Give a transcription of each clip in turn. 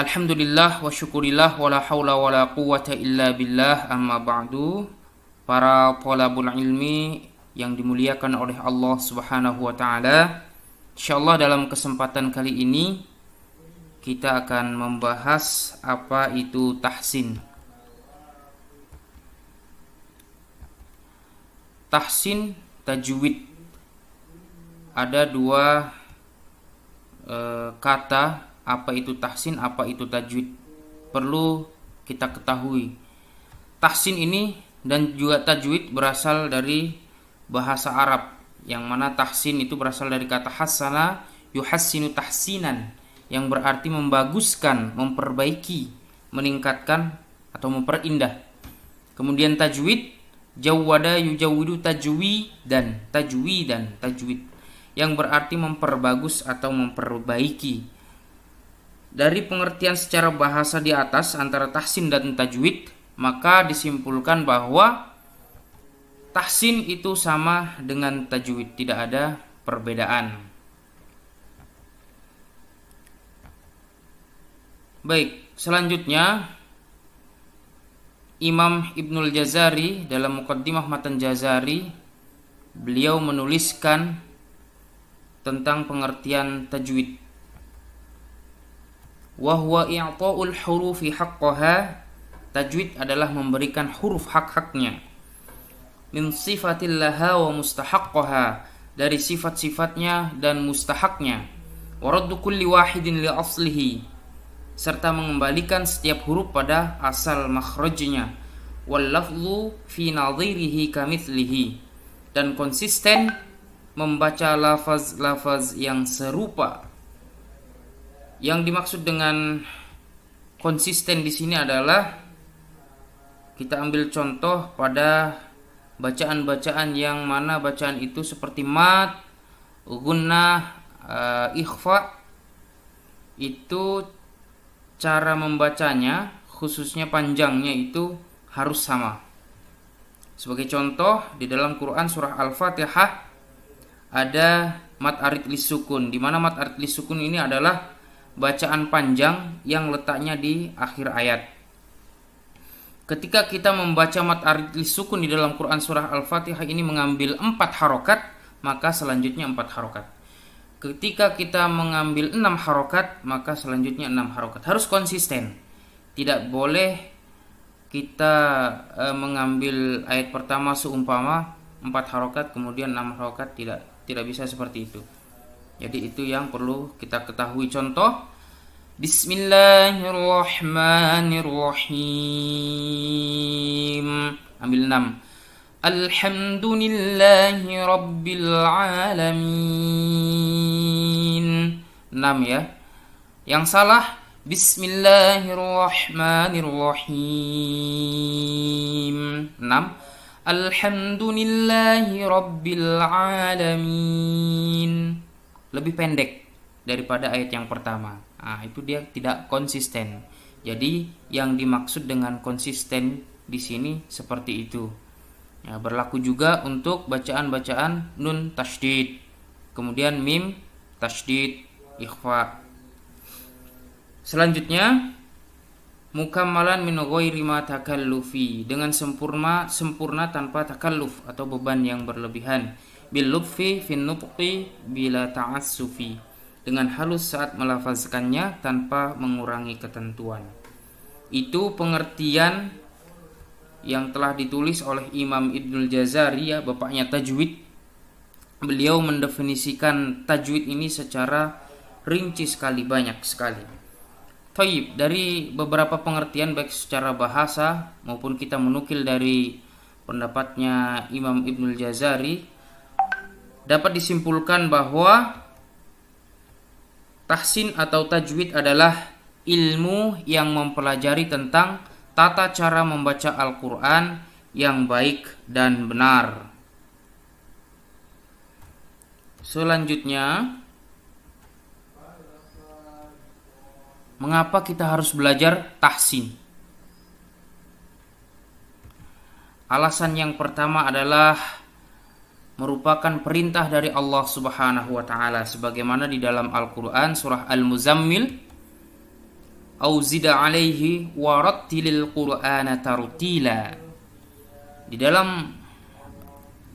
Alhamdulillah wa syukurillah wa la hawla wa la quwwata illa billah, amma ba'du. Para thalabul ilmi yang dimuliakan oleh Allah Subhanahu wa taala, insyaallah dalam kesempatan kali ini kita akan membahas apa itu tahsin. Tahsin, tajwid. Ada dua kata, apa itu tahsin, apa itu tajwid. Perlu kita ketahui, tahsin ini dan juga tajwid berasal dari bahasa Arab, yang mana tahsin itu berasal dari kata hassana yuhassinu tahsinan, yang berarti membaguskan, memperbaiki, meningkatkan atau memperindah. Kemudian tajwid, jawwada yujawwidu tajwidan, tajwid, yang berarti memperbagus atau memperbaiki. Dari pengertian secara bahasa di atas antara tahsin dan tajwid, maka disimpulkan bahwa tahsin itu sama dengan tajwid, tidak ada perbedaan. Baik, selanjutnya Imam Ibnul Jazari dalam Muqaddimah Matan Jazari, beliau menuliskan tentang pengertian tajwid. Wa huwa i'ta'ul hurufi haqqaha. Tajwid adalah memberikan huruf hak-haknya. Min sifatillaha wa mustahaqqaha, dari sifat-sifatnya dan mustahaknya. Wa raddu kulli wahidin li aslihi, serta mengembalikan setiap huruf pada asal makhrajnya. Wal lafzu fi nadhirihi kamithlihi, dan konsisten membaca lafaz-lafaz yang serupa. Yang dimaksud dengan konsisten di sini adalah, kita ambil contoh pada bacaan-bacaan yang mana bacaan itu seperti mad, gunnah, ikhfa, itu cara membacanya, khususnya panjangnya itu harus sama. Sebagai contoh, di dalam Quran surah Al-Fatihah ada mad arid lisukun, di mana mad arid lisukun ini adalah bacaan panjang yang letaknya di akhir ayat. Ketika kita membaca mad arid lisukun di dalam Quran surah Al-Fatihah ini mengambil 4 harokat, maka selanjutnya 4 harokat. Ketika kita mengambil 6 harokat, maka selanjutnya 6 harokat. Harus konsisten. Tidak boleh kita mengambil ayat pertama seumpama 4 harokat kemudian 6 harokat, tidak bisa seperti itu. Jadi itu yang perlu kita ketahui. Contoh, Bismillahirrahmanirrahim, ambil 6. Alhamdulillahi rabbil alamin, 6 ya. Yang salah Bismillahirrahmanirrahim, 6. Alhamdulillahi rabbil alamin, lebih pendek daripada ayat yang pertama. Itu dia tidak konsisten. Jadi yang dimaksud dengan konsisten di sini seperti itu. Ya, berlaku juga untuk bacaan-bacaan nun tasydid, kemudian mim tasydid, ikhfa. Selanjutnya, mukammalan min ghairi ma takallufi, dengan sempurna tanpa takalluf atau beban yang berlebihan. Bil lutfi fin nutqi bila ta'assufi, dengan halus saat melafazkannya tanpa mengurangi ketentuan. Itu pengertian yang telah ditulis oleh Imam Ibnul Jazari, ya, bapaknya tajwid. Beliau mendefinisikan tajwid ini secara rinci sekali, banyak sekali. Taib, dari beberapa pengertian baik secara bahasa maupun kita menukil dari pendapatnya Imam Ibnul Jazari, dapat disimpulkan bahwa tahsin atau tajwid adalah ilmu yang mempelajari tentang tata cara membaca Al-Quran yang baik dan benar. Selanjutnya, mengapa kita harus belajar tahsin? Alasan yang pertama adalah merupakan perintah dari Allah Subhanahu wa taala, sebagaimana di dalam Al-Qur'an surah Al-Muzammil au zida alaihi warattilil qur'ana tartila. Di dalam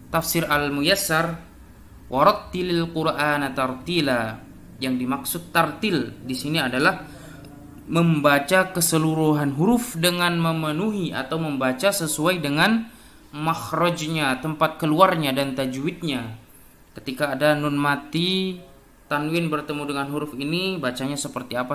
tafsir Al-Muyassar, warattilil qur'ana tartila, yang dimaksud tartil di sini adalah membaca keseluruhan huruf dengan memenuhi atau membaca sesuai dengan makhrajnya, tempat keluarnya dan tajwidnya. Ketika ada nun mati, tanwin bertemu dengan huruf ini, bacanya seperti apa.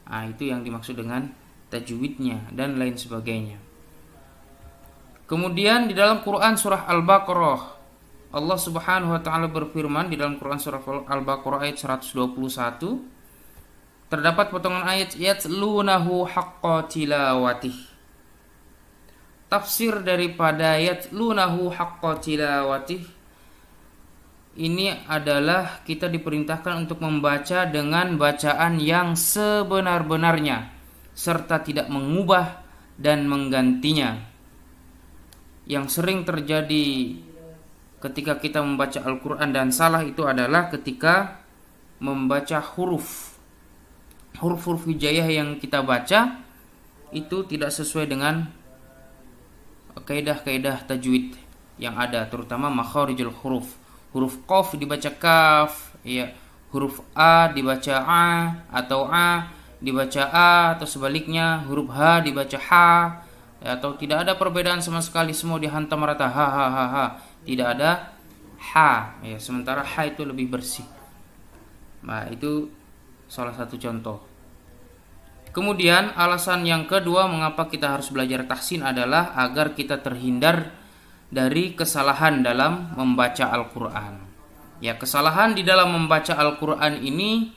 Nah, itu yang dimaksud dengan tajwidnya dan lain sebagainya. Kemudian di dalam Quran surah Al-Baqarah, Allah Subhanahu wa taala berfirman di dalam Quran surah Al-Baqarah ayat 121, terdapat potongan ayat yatlunahu haqqa tilawatih. Tafsir daripada yatlunahu haqqa tilawatih ini adalah kita diperintahkan untuk membaca dengan bacaan yang sebenar-benarnya serta tidak mengubah dan menggantinya. Yang sering terjadi ketika kita membaca Al-Quran dan salah itu adalah ketika membaca huruf-huruf hijaiyah yang kita baca itu tidak sesuai dengan kaidah-kaidah tajwid yang ada, terutama makharijul huruf. Huruf qaf dibaca kaf, ya. Huruf a dibaca a, atau a dibaca a, atau sebaliknya huruf h dibaca ha, ya, atau tidak ada perbedaan sama sekali, semua dihantam rata ha. Tidak ada ha, ya. Sementara ha itu lebih bersih. Nah, itu salah satu contoh. Kemudian alasan yang kedua mengapa kita harus belajar tahsin adalah agar kita terhindar dari kesalahan dalam membaca Al-Quran. Ya, kesalahan di dalam membaca Al-Quran ini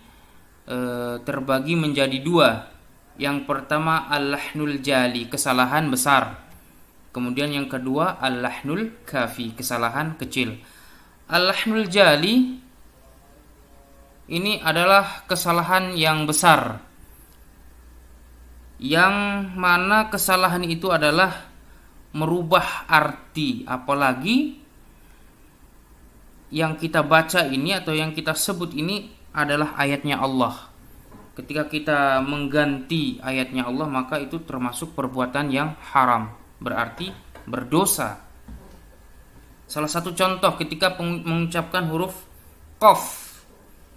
terbagi menjadi dua. Yang pertama al-lahnul jali, kesalahan besar. Kemudian yang kedua al-lahnul kafi, kesalahan kecil. Al-lahnul jali ini adalah kesalahan yang besar, yang mana kesalahan itu adalah merubah arti, apalagi yang kita baca ini atau yang kita sebut ini adalah ayatnya Allah. Ketika kita mengganti ayatnya Allah, maka itu termasuk perbuatan yang haram, berarti berdosa. Salah satu contoh ketika mengucapkan huruf qaf,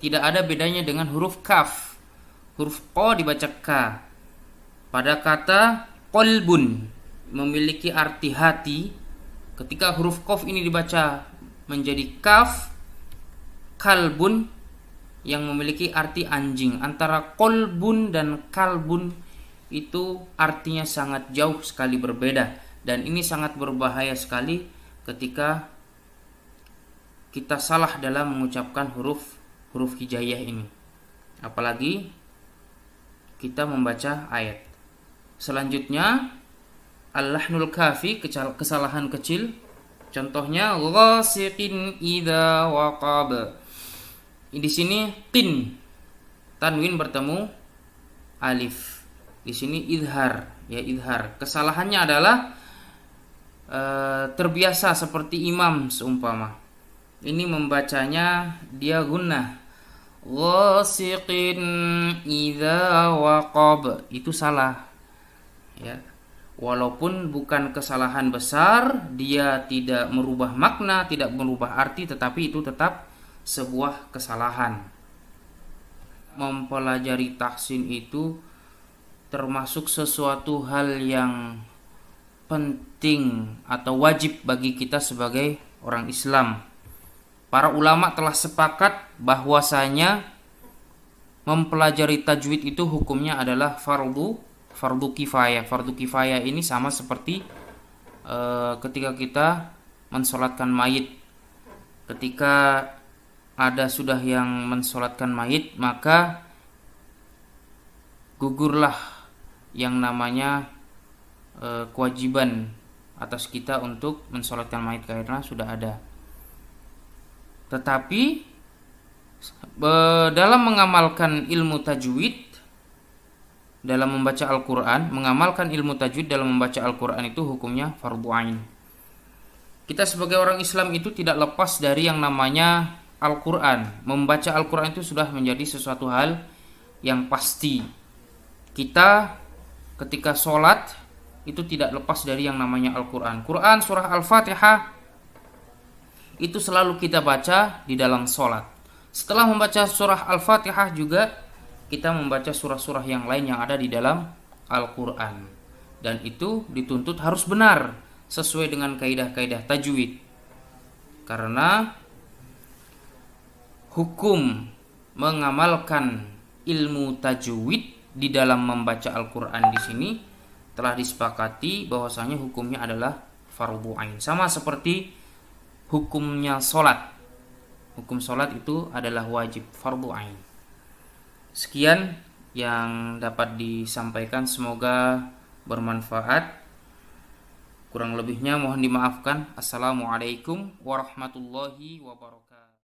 tidak ada bedanya dengan huruf kaf. Huruf qa dibaca ka. Pada kata qalbun memiliki arti hati, ketika huruf qaf ini dibaca menjadi kaf, kalbun yang memiliki arti anjing. Antara qalbun dan kalbun itu artinya sangat jauh sekali berbeda, dan ini sangat berbahaya sekali ketika kita salah dalam mengucapkan huruf hijaiyah ini, apalagi kita membaca ayat. Selanjutnya al-lahnul kafi, kesalahan kecil. Contohnya ghasiqin idza waqab. Di sini qin, tanwin bertemu alif. Di sini idhar, ya idhar. Kesalahannya adalah terbiasa seperti imam seumpama. Ini membacanya dia gunnah. Ghasiqin idza waqab. Itu salah. Ya. Walaupun bukan kesalahan besar, dia tidak merubah makna, tidak merubah arti, tetapi itu tetap sebuah kesalahan. Mempelajari tahsin itu termasuk sesuatu hal yang penting atau wajib bagi kita sebagai orang Islam. Para ulama telah sepakat bahwasanya mempelajari tajwid itu hukumnya adalah fardu kifayah. Fardu kifayah ini sama seperti ketika kita mensolatkan mayit. Ketika ada sudah yang mensolatkan mayit, maka gugurlah yang namanya kewajiban atas kita untuk mensolatkan mayit karena sudah ada. Tetapi dalam mengamalkan ilmu tajwid, dalam membaca Al-Quran, mengamalkan ilmu tajwid dalam membaca Al-Quran itu hukumnya fardu ain. Kita sebagai orang Islam itu tidak lepas dari yang namanya Al-Quran. Membaca Al-Quran itu sudah menjadi sesuatu hal yang pasti. kita ketika sholat itu tidak lepas dari yang namanya Al-Quran. Quran surah Al-Fatihah itu selalu kita baca di dalam sholat. Setelah membaca surah Al-Fatihah juga kita membaca surah-surah yang lain yang ada di dalam Al-Quran. Dan itu dituntut harus benar sesuai dengan kaidah-kaidah tajwid. Karena hukum mengamalkan ilmu tajwid di dalam membaca Al-Quran di sini telah disepakati bahwasanya hukumnya adalah fardhu ain. Sama seperti hukumnya sholat. Hukum sholat itu adalah wajib, fardhu ain. Sekian yang dapat disampaikan, semoga bermanfaat. Kurang lebihnya mohon dimaafkan. Assalamualaikum warahmatullahi wabarakatuh.